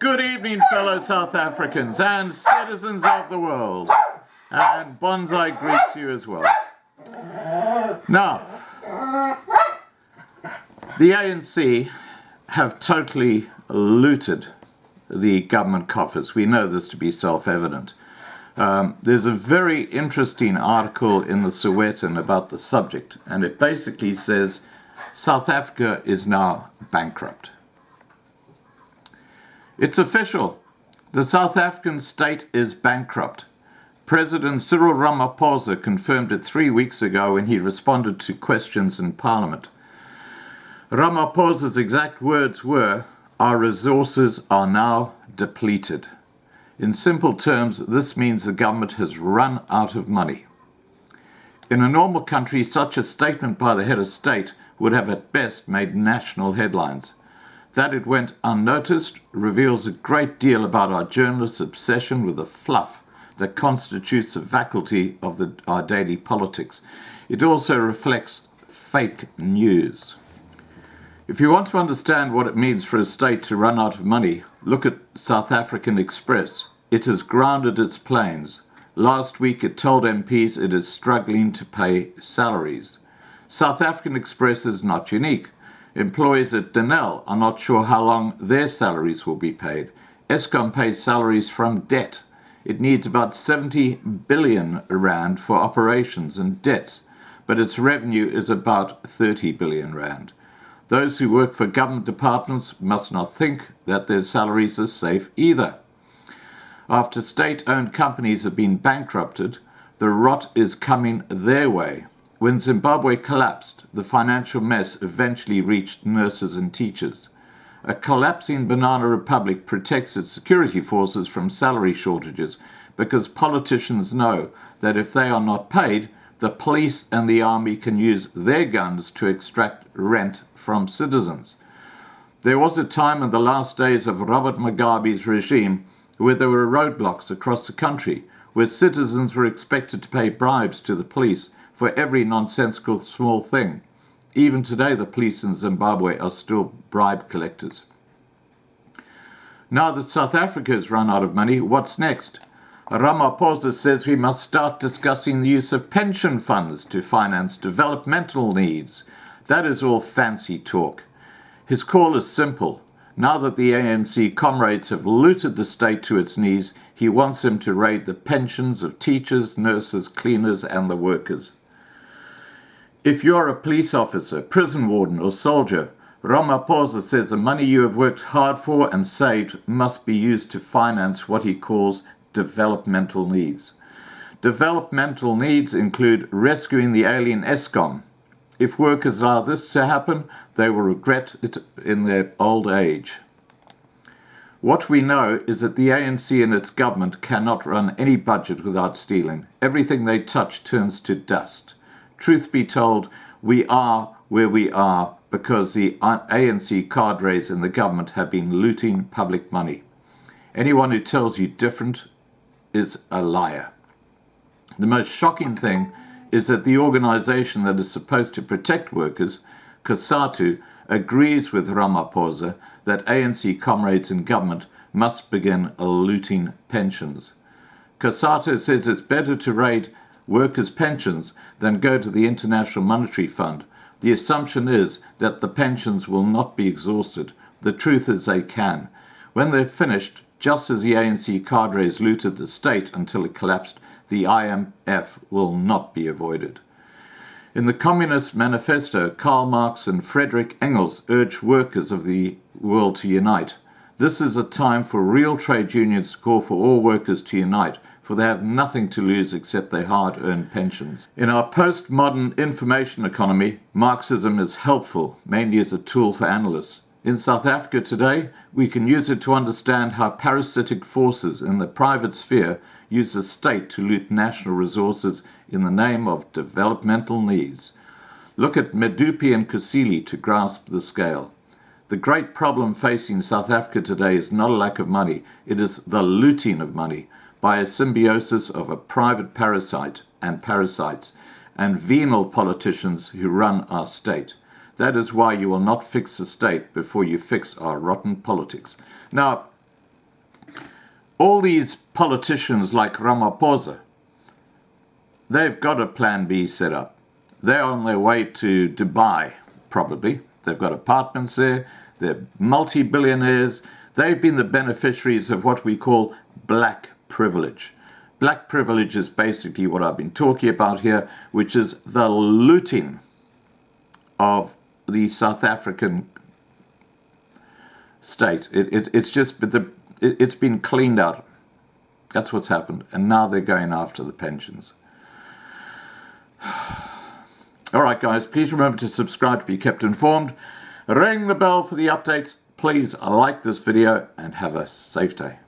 Good evening, fellow South Africans and citizens of the world. And Bonsai greets you as well. Now, the ANC have totally looted the government coffers. We know this to be self-evident. There's a very interesting article in the Sowetan about the subject, and it basically says South Africa is now bankrupt. It's official. The South African state is bankrupt. President Cyril Ramaphosa confirmed it 3 weeks ago when he responded to questions in Parliament. Ramaphosa's exact words were, "Our resources are now depleted." In simple terms, this means the government has run out of money. In a normal country, such a statement by the head of state would have at best made national headlines. That it went unnoticed reveals a great deal about our journalists' obsession with the fluff that constitutes the faculty of our daily politics. It also reflects fake news. If you want to understand what it means for a state to run out of money, look at South African Express. It has grounded its planes. Last week it told MPs it is struggling to pay salaries. South African Express is not unique. Employees at Denel are not sure how long their salaries will be paid. Eskom pays salaries from debt. It needs about 70 billion rand for operations and debts, but its revenue is about 30 billion rand. Those who work for government departments must not think that their salaries are safe either. After state-owned companies have been bankrupted, the rot is coming their way. When Zimbabwe collapsed, the financial mess eventually reached nurses and teachers. A collapsing banana republic protects its security forces from salary shortages because politicians know that if they are not paid, the police and the army can use their guns to extract rent from citizens. There was a time in the last days of Robert Mugabe's regime where there were roadblocks across the country, where citizens were expected to pay bribes to the police for every nonsensical small thing. Even today, the police in Zimbabwe are still bribe collectors. Now that South Africa has run out of money, what's next? Ramaphosa says we must start discussing the use of pension funds to finance developmental needs. That is all fancy talk. His call is simple. Now that the ANC comrades have looted the state to its knees, he wants them to raid the pensions of teachers, nurses, cleaners, and the workers. If you're a police officer, prison warden, or soldier, Ramaphosa says the money you have worked hard for and saved must be used to finance what he calls developmental needs. Developmental needs include rescuing the alien Eskom. If workers allow this to happen, they will regret it in their old age. What we know is that the ANC and its government cannot run any budget without stealing. Everything they touch turns to dust. Truth be told, we are where we are because the ANC cadres in the government have been looting public money. Anyone who tells you different is a liar. The most shocking thing is that the organization that is supposed to protect workers, COSATU, agrees with Ramaphosa that ANC comrades in government must begin looting pensions. COSATU says it's better to raid workers' pensions than go to the International Monetary Fund. The assumption is that the pensions will not be exhausted. The truth is they can. When they're finished, just as the ANC cadres looted the state until it collapsed, the IMF will not be avoided. In the Communist Manifesto, Karl Marx and Friedrich Engels urged workers of the world to unite. This is a time for real trade unions to call for all workers to unite, for they have nothing to lose except their hard-earned pensions. In our postmodern information economy, Marxism is helpful, mainly as a tool for analysts. In South Africa today, we can use it to understand how parasitic forces in the private sphere use the state to loot national resources in the name of developmental needs. Look at Medupi and Kusile to grasp the scale. The great problem facing South Africa today is not a lack of money, it is the looting of money by a symbiosis of a private parasite and parasites and venal politicians who run our state. That is why you will not fix the state before you fix our rotten politics. Now, all these politicians like Ramaphosa, they've got a plan B set up. They're on their way to Dubai, probably. They've got apartments there. They're multi-billionaires. They've been the beneficiaries of what we call black privilege. Black privilege is basically what I've been talking about here, which is the looting of the South African state. It's been cleaned out. That's what's happened. And now they're going after the pensions. All right, guys, please remember to subscribe to be kept informed. Ring the bell for the updates. Please like this video and have a safe day.